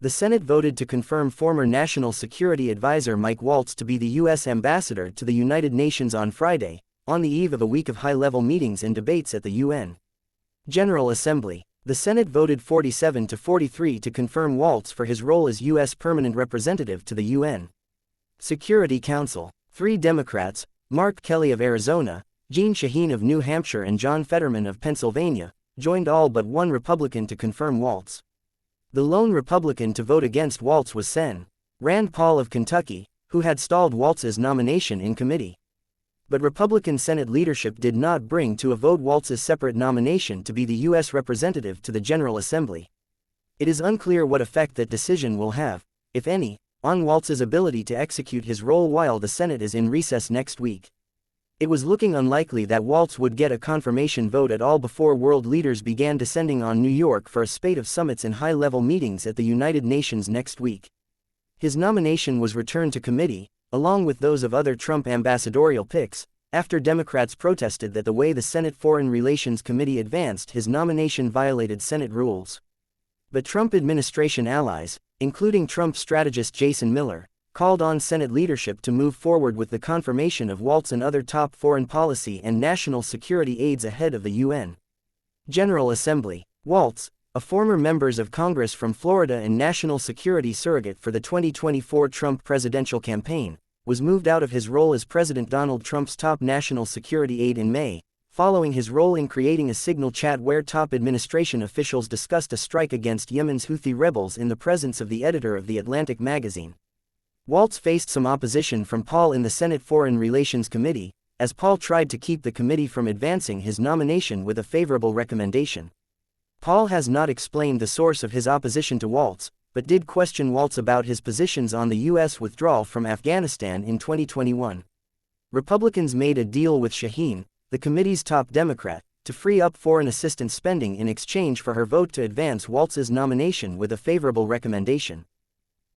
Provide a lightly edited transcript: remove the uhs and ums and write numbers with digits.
The Senate voted to confirm former National Security Advisor Mike Waltz to be the U.S. ambassador to the United Nations on Friday, on the eve of a week of high-level meetings and debates at the UN General Assembly. The Senate voted 47 to 43 to confirm Waltz for his role as U.S. Permanent Representative to the UN Security Council. 3 Democrats, Mark Kelly of Arizona, Jeanne Shaheen of New Hampshire and John Fetterman of Pennsylvania, joined all but one Republican to confirm Waltz. The lone Republican to vote against Waltz was Sen. Rand Paul of Kentucky, who had stalled Waltz's nomination in committee. But Republican Senate leadership did not bring to a vote Waltz's separate nomination to be the U.S. representative to the General Assembly. It is unclear what effect that decision will have, if any, on Waltz's ability to execute his role while the Senate is in recess next week. It was looking unlikely that Waltz would get a confirmation vote at all before world leaders began descending on New York for a spate of summits and high-level meetings at the United Nations next week. His nomination was returned to committee, along with those of other Trump ambassadorial picks, after Democrats protested that the way the Senate Foreign Relations Committee advanced his nomination violated Senate rules. But Trump administration allies, including Trump strategist Jason Miller, called on Senate leadership to move forward with the confirmation of Waltz and other top foreign policy and national security aides ahead of the UN General Assembly. Waltz, a former member of Congress from Florida and national security surrogate for the 2024 Trump presidential campaign, was moved out of his role as President Donald Trump's top national security aide in May, following his role in creating a signal chat where top administration officials discussed a strike against Yemen's Houthi rebels in the presence of the editor of The Atlantic magazine. Waltz faced some opposition from Paul in the Senate Foreign Relations Committee, as Paul tried to keep the committee from advancing his nomination with a favorable recommendation. Paul has not explained the source of his opposition to Waltz, but did question Waltz about his positions on the U.S. withdrawal from Afghanistan in 2021. Republicans made a deal with Shaheen, the committee's top Democrat, to free up foreign assistance spending in exchange for her vote to advance Waltz's nomination with a favorable recommendation.